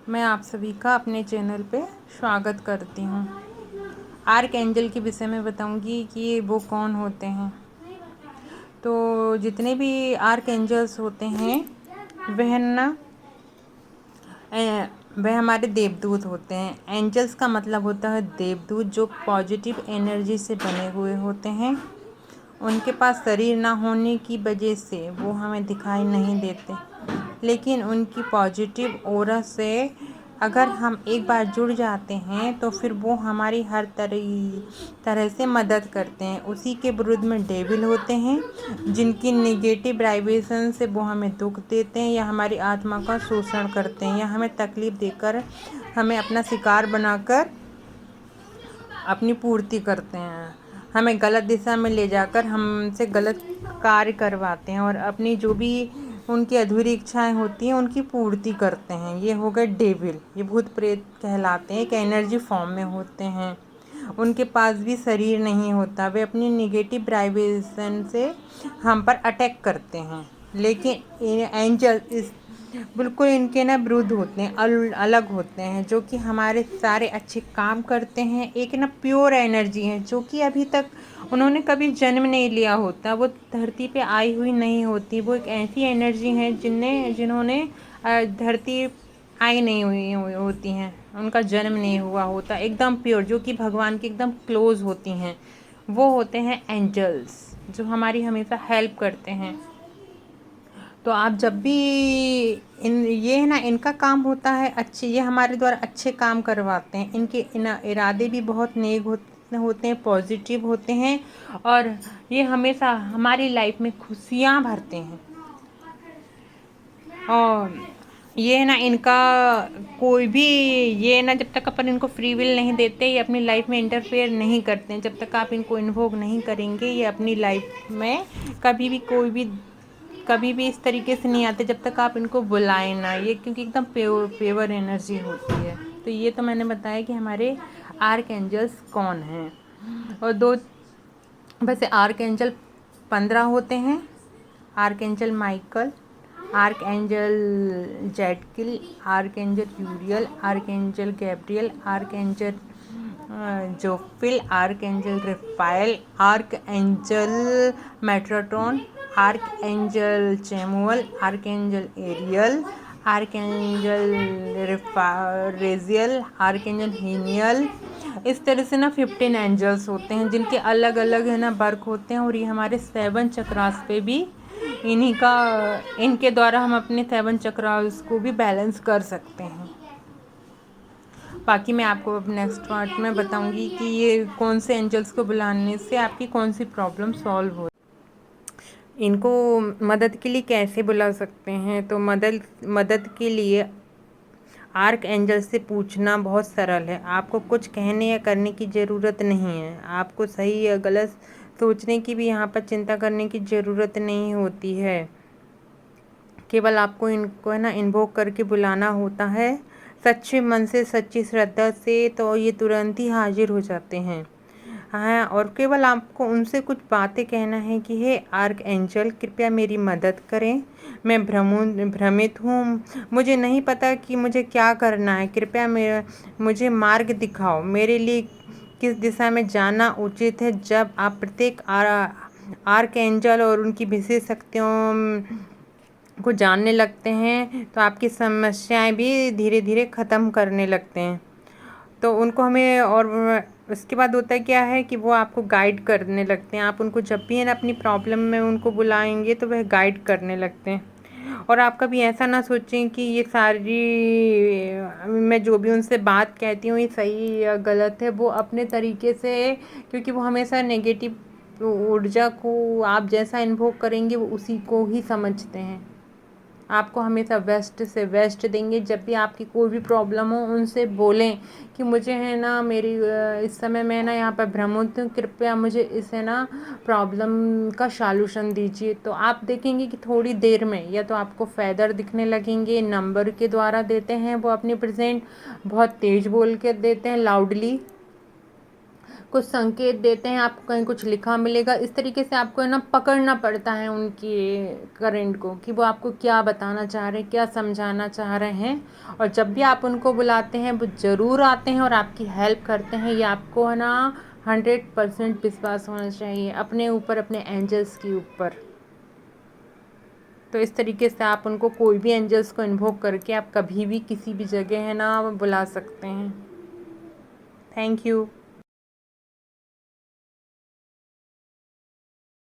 मैं आप सभी का अपने चैनल पे स्वागत करती हूँ। आर्क एंजल के विषय में बताऊँगी कि वो कौन होते हैं। तो जितने भी आर्क एंजल्स होते हैं वह ना वह हमारे देवदूत होते हैं। एंजल्स का मतलब होता है देवदूत, जो पॉजिटिव एनर्जी से बने हुए होते हैं। उनके पास शरीर ना होने की वजह से वो हमें दिखाई नहीं देते, लेकिन उनकी पॉजिटिव ऑरा से अगर हम एक बार जुड़ जाते हैं तो फिर वो हमारी हर तरह से मदद करते हैं। उसी के विरुद्ध में डेविल होते हैं, जिनकी निगेटिव वाइब्रेशन से वो हमें दुख देते हैं या हमारी आत्मा का शोषण करते हैं या हमें तकलीफ़ देकर हमें अपना शिकार बनाकर अपनी पूर्ति करते हैं। हमें गलत दिशा में ले जाकर हमसे गलत कार्य करवाते हैं और अपनी जो भी उनकी अधूरी इच्छाएं होती हैं उनकी पूर्ति करते हैं। ये हो गए डेविल। ये भूत प्रेत कहलाते हैं, एक एनर्जी फॉर्म में होते हैं। उनके पास भी शरीर नहीं होता। वे अपनी निगेटिव वाइब्रेशन से हम पर अटैक करते हैं, लेकिन एंजल इस बिल्कुल इनके ना विरुद्ध होते हैं, अलग होते हैं, जो कि हमारे सारे अच्छे काम करते हैं। एक ना प्योर एनर्जी है, जो कि अभी तक उन्होंने कभी जन्म नहीं लिया होता, वो धरती पे आई हुई नहीं होती। वो एक ऐसी एनर्जी है जिन्होंने धरती आई नहीं हुई होती हैं, उनका जन्म नहीं हुआ होता। एकदम प्योर, जो कि भगवान के एकदम क्लोज होती हैं, वो होते हैं एंजल्स, जो हमारी हमेशा हेल्प करते हैं। तो आप जब भी ये है ना, इनका काम होता है अच्छे, ये हमारे द्वारा अच्छे काम करवाते हैं। इनके इरादे भी बहुत नेक होते हैं, पॉजिटिव होते हैं, और ये हमेशा हमारी लाइफ में खुशियाँ भरते हैं। और ये है ना, इनका कोई भी, ये ना, जब तक अपन इनको फ्री विल नहीं देते, ये अपनी लाइफ में इंटरफेयर नहीं करते हैं। जब तक आप इनको इन्वोक नहीं करेंगे, ये अपनी लाइफ में कभी भी इस तरीके से नहीं आते जब तक आप इनको बुलाएं ना। ये क्योंकि एकदम प्योर एनर्जी होती है। तो ये तो मैंने बताया कि हमारे आर्क एंजल्स कौन हैं। और दो वैसे आर्क एंजल 15 होते हैं। Archangel Michael, archangel Zadkiel, archangel Uriel, archangel Gabriel, archangel Jophiel, archangel Raphael, archangel Metatron, archangel Chamuel, archangel Ariel, archangel Raziel, archangel Haniel. इस तरह से ना 15 angels होते हैं, जिनके अलग अलग है ना वर्क होते हैं। और ये हमारे 7 चक्रास पे भी इनके द्वारा हम अपने 7 चक्रास को भी बैलेंस कर सकते हैं। बाकी मैं आपको नेक्स्ट पार्ट में बताऊंगी कि ये कौन से एंजल्स को बुलाने से आपकी कौन सी प्रॉब्लम सॉल्व हो। इनको मदद के लिए कैसे बुला सकते हैं? तो मदद के लिए आर्क एंजल से पूछना बहुत सरल है। आपको कुछ कहने या करने की ज़रूरत नहीं है। आपको सही या गलत सोचने की भी यहाँ पर चिंता करने की ज़रूरत नहीं होती है। केवल आपको इनको है ना इन्वोक करके बुलाना होता है, सच्चे मन से, सच्ची श्रद्धा से, तो ये तुरंत ही हाजिर हो जाते हैं। हाँ, और केवल आपको उनसे कुछ बातें कहना है कि हे आर्क एंजल, कृपया मेरी मदद करें। मैं भ्रमित हूँ, मुझे नहीं पता कि मुझे क्या करना है। कृपया मुझे मार्ग दिखाओ। मेरे लिए किस दिशा में जाना उचित है? जब आप प्रत्येक आर्क एंजल और उनकी विशेष शक्तियों को जानने लगते हैं तो आपकी समस्याएं भी धीरे धीरे ख़त्म करने लगते हैं। तो उनको हमें, और उसके बाद होता है क्या है कि वो आपको गाइड करने लगते हैं। आप उनको जब भी है ना अपनी प्रॉब्लम में उनको बुलाएंगे तो वह गाइड करने लगते हैं। और आप कभी ऐसा ना सोचें कि ये सारी मैं जो भी उनसे बात कहती हूँ ये सही या गलत है। वो अपने तरीके से, क्योंकि वो हमेशा नेगेटिव ऊर्जा को आप जैसा इन्वोक करेंगे वो उसी को ही समझते हैं। आपको हमेशा बेस्ट से बेस्ट देंगे। जब भी आपकी कोई भी प्रॉब्लम हो उनसे बोलें कि मुझे है ना मेरी इस समय मैं ना यहाँ पर भ्रमित हूँ, कृपया मुझे इस है ना प्रॉब्लम का सॉल्यूशन दीजिए। तो आप देखेंगे कि थोड़ी देर में या तो आपको फेदर दिखने लगेंगे। नंबर के द्वारा देते हैं वो अपने प्रेजेंट, बहुत तेज बोल के देते हैं, लाउडली। कुछ संकेत देते हैं, आपको कहीं कुछ लिखा मिलेगा, इस तरीके से आपको है ना पकड़ना पड़ता है उनकी करंट को, कि वो आपको क्या बताना चाह रहे हैं, क्या समझाना चाह रहे हैं। और जब भी आप उनको बुलाते हैं वो ज़रूर आते हैं और आपकी हेल्प करते हैं। ये आपको है ना 100% विश्वास होना चाहिए अपने ऊपर, अपने एंजल्स के ऊपर। तो इस तरीके से आप उनको, कोई भी एंजल्स को इन्वोक करके आप कभी भी किसी भी जगह है ना बुला सकते हैं। Thank you.